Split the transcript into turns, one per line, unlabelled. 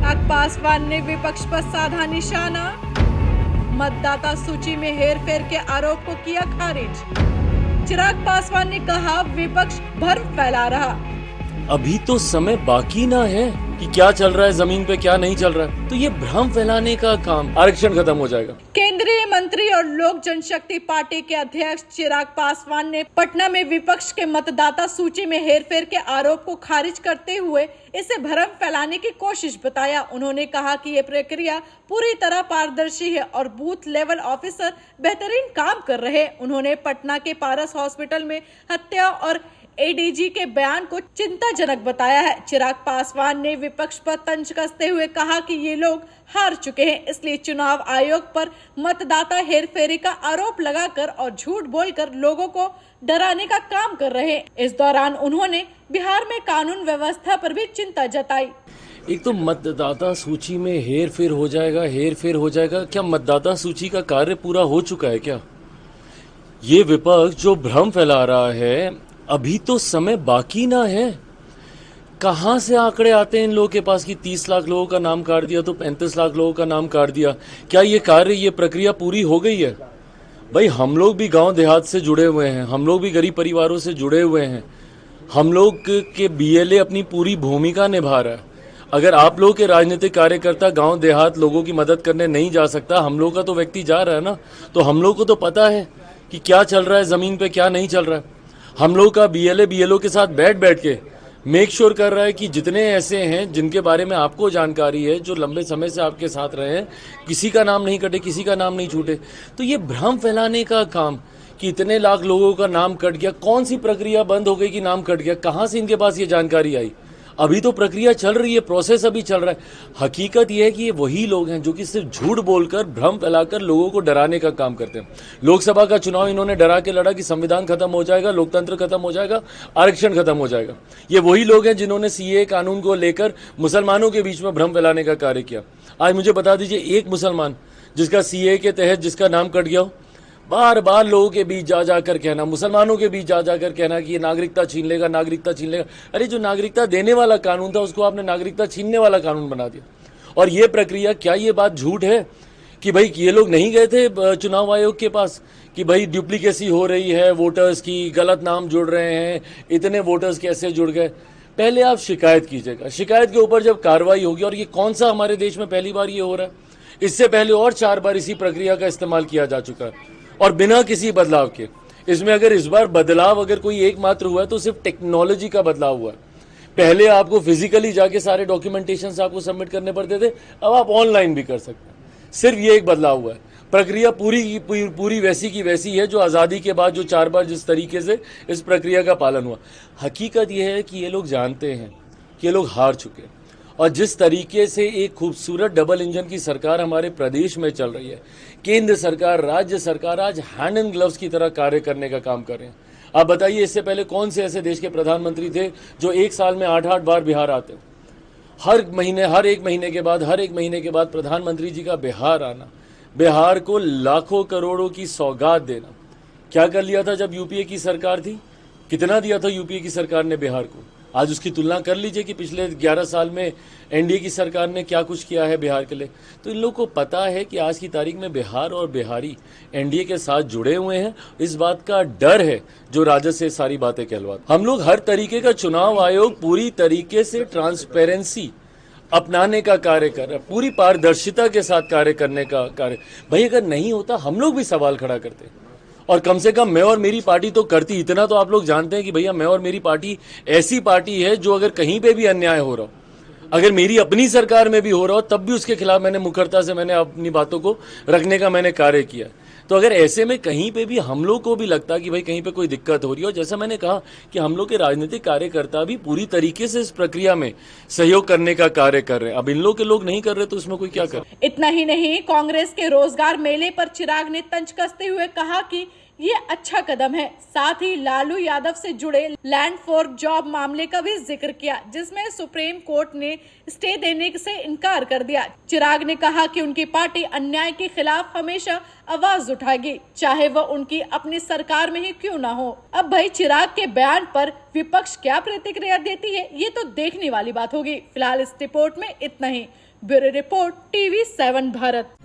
चिराग पासवान ने विपक्ष पर साधा निशाना, मतदाता सूची में हेरफेर के आरोप को किया खारिज। चिराग पासवान ने कहा, विपक्ष भ्रम फैला रहा।
अभी तो समय बाकी ना है कि क्या चल रहा है जमीन पे, क्या नहीं चल रहा है, तो ये भ्रम फैलाने का काम आरक्षण खत्म हो जाएगा।
केंद्रीय मंत्री और लोक जनशक्ति पार्टी के अध्यक्ष चिराग पासवान ने पटना में विपक्ष के मतदाता सूची में हेरफेर के आरोप को खारिज करते हुए इसे भ्रम फैलाने की कोशिश बताया। उन्होंने कहा कि ये प्रक्रिया पूरी तरह पारदर्शी है और बूथ लेवल ऑफिसर बेहतरीन काम कर रहे। उन्होंने पटना के पारस हॉस्पिटल में हत्या और एडीजी के बयान को चिंताजनक बताया है। चिराग पासवान ने विपक्ष पर तंज कसते हुए कहा कि ये लोग हार चुके हैं, इसलिए चुनाव आयोग पर मतदाता हेरफेरी का आरोप लगाकर और झूठ बोलकर लोगों को डराने का काम कर रहे हैं। इस दौरान उन्होंने बिहार में कानून व्यवस्था पर भी चिंता जताई।
एक तो मतदाता सूची में हेरफेर हो जाएगा, क्या मतदाता सूची का कार्य पूरा हो चुका है क्या? ये विपक्ष जो भ्रम फैला रहा है, अभी तो समय बाकी ना है। कहां से आंकड़े आते हैं इन लोगों के पास कि 30 लाख लोगों का नाम काट दिया तो 35 लाख लोगों का नाम काट दिया? क्या ये कार्य, ये प्रक्रिया पूरी हो गई है? भाई, हम लोग भी गांव देहात से जुड़े हुए हैं, हम लोग भी गरीब परिवारों से जुड़े हुए हैं। हम लोग के बीएलए अपनी पूरी भूमिका निभा रहा है। अगर आप लोग के राजनीतिक कार्यकर्ता गांव देहात लोगों की मदद करने नहीं जा सकता, हम लोग का तो व्यक्ति जा रहा है ना, तो हम लोग को तो पता है कि क्या चल रहा है जमीन पे, क्या नहीं चल रहा है। हम लोग का बीएलओ के साथ बैठ के मेक श्योर कर रहा है कि जितने ऐसे हैं जिनके बारे में आपको जानकारी है, जो लंबे समय से आपके साथ रहे हैं, किसी का नाम नहीं कटे, किसी का नाम नहीं छूटे। तो ये भ्रम फैलाने का काम कि इतने लाख लोगों का नाम कट गया, कौन सी प्रक्रिया बंद हो गई कि नाम कट गया? कहां से इनके पास ये जानकारी आई? अभी तो प्रक्रिया चल रही है, प्रोसेस अभी चल रहा है। हकीकत यह है कि ये वही लोग हैं जो कि सिर्फ झूठ बोलकर, भ्रम फैलाकर लोगों को डराने का काम करते हैं। लोकसभा का चुनाव इन्होंने डरा के लड़ा कि संविधान खत्म हो जाएगा, लोकतंत्र खत्म हो जाएगा, आरक्षण खत्म हो जाएगा। ये वही लोग हैं जिन्होंने सीए कानून को लेकर मुसलमानों के बीच में भ्रम फैलाने का कार्य किया। आज मुझे बता दीजिए, एक मुसलमान जिसका सीए के तहत जिसका नाम कट गया हो, बार बार लोगों के बीच जा जाकर कहना, मुसलमानों के बीच जा जाकर कहना कि ये नागरिकता छीन लेगा, नागरिकता छीन लेगा। अरे, जो नागरिकता देने वाला कानून था उसको आपने नागरिकता छीनने वाला कानून बना दिया। और ये प्रक्रिया, क्या ये बात झूठ है कि भाई ये लोग नहीं गए थे चुनाव आयोग के पास कि भाई डुप्लीकेसी हो रही है वोटर्स की, गलत नाम जुड़ रहे हैं, इतने वोटर्स कैसे जुड़ गए? पहले आप शिकायत कीजिएगा, शिकायत के ऊपर जब कार्रवाई होगी। और ये कौन सा हमारे देश में पहली बार ये हो रहा है? इससे पहले और 4 बार इसी प्रक्रिया का इस्तेमाल किया जा चुका है और बिना किसी बदलाव के। इसमें अगर इस बार बदलाव अगर कोई एकमात्र हुआ है तो सिर्फ टेक्नोलॉजी का बदलाव हुआ है। पहले आपको फिजिकली जाके सारे डॉक्यूमेंटेशन आपको सबमिट करने पड़ते थे, अब आप ऑनलाइन भी कर सकते हैं। सिर्फ ये एक बदलाव हुआ है। प्रक्रिया पूरी वैसी की वैसी है जो आज़ादी के बाद जो 4 बार जिस तरीके से इस प्रक्रिया का पालन हुआ। हकीकत यह है कि ये लोग जानते हैं कि ये लोग हार चुके हैं। और जिस तरीके से एक खूबसूरत डबल इंजन की सरकार हमारे प्रदेश में चल रही है, केंद्र सरकार, राज्य सरकार आज हैंड एंड ग्लव्स की तरह कार्य करने का काम कर रहे हैं। आप बताइए, इससे पहले कौन से ऐसे देश के प्रधानमंत्री थे जो एक साल में 8-8 बार बिहार आते हो? हर एक महीने के बाद प्रधानमंत्री जी का बिहार आना, बिहार को लाखों करोड़ों की सौगात देना। क्या कर लिया था जब यूपीए की सरकार थी? कितना दिया था यूपीए की सरकार ने बिहार को? आज उसकी तुलना कर लीजिए कि पिछले 11 साल में एनडीए की सरकार ने क्या कुछ किया है बिहार के लिए। तो इन लोगों को पता है कि आज की तारीख में बिहार और बिहारी एनडीए के साथ जुड़े हुए हैं। इस बात का डर है जो राजद से सारी बातें कहलवाते। हम लोग हर तरीके का, चुनाव आयोग पूरी तरीके से ट्रांसपेरेंसी अपनाने का कार्य कर रहा है, पूरी पारदर्शिता के साथ कार्य करने का कार्य। भाई, अगर नहीं होता हम लोग भी सवाल खड़ा करते, और कम से कम मैं और मेरी पार्टी तो करती। इतना तो आप लोग जानते हैं कि भैया मैं और मेरी पार्टी ऐसी पार्टी है जो अगर कहीं पे भी अन्याय हो रहा हो, अगर मेरी अपनी सरकार में भी हो रहा हो, तब भी उसके खिलाफ मैंने मुखरता से मैंने अपनी बातों को रखने का मैंने कार्य किया। तो अगर ऐसे में कहीं पे भी हम लोग को भी लगता कि भाई कहीं पे कोई दिक्कत हो रही है, और जैसा मैंने कहा कि हम लोग के राजनीतिक कार्यकर्ता भी पूरी तरीके से इस प्रक्रिया में सहयोग करने का कार्य कर रहे हैं। अब इन लोग के लोग नहीं कर रहे तो इसमें कोई क्या कर।
इतना ही नहीं, कांग्रेस के रोजगार मेले पर चिराग ने तंज कसते हुए कहा कि ये अच्छा कदम है। साथ ही लालू यादव से जुड़े लैंड फॉर जॉब मामले का भी जिक्र किया, जिसमें सुप्रीम कोर्ट ने स्टे देने से इनकार कर दिया। चिराग ने कहा कि उनकी पार्टी अन्याय के खिलाफ हमेशा आवाज उठाएगी, चाहे वह उनकी अपनी सरकार में ही क्यों ना हो। अब भाई चिराग के बयान पर विपक्ष क्या प्रतिक्रिया देती है, ये तो देखने वाली बात होगी। फिलहाल इस रिपोर्ट में इतना ही। Bureau report TV7 Bharat.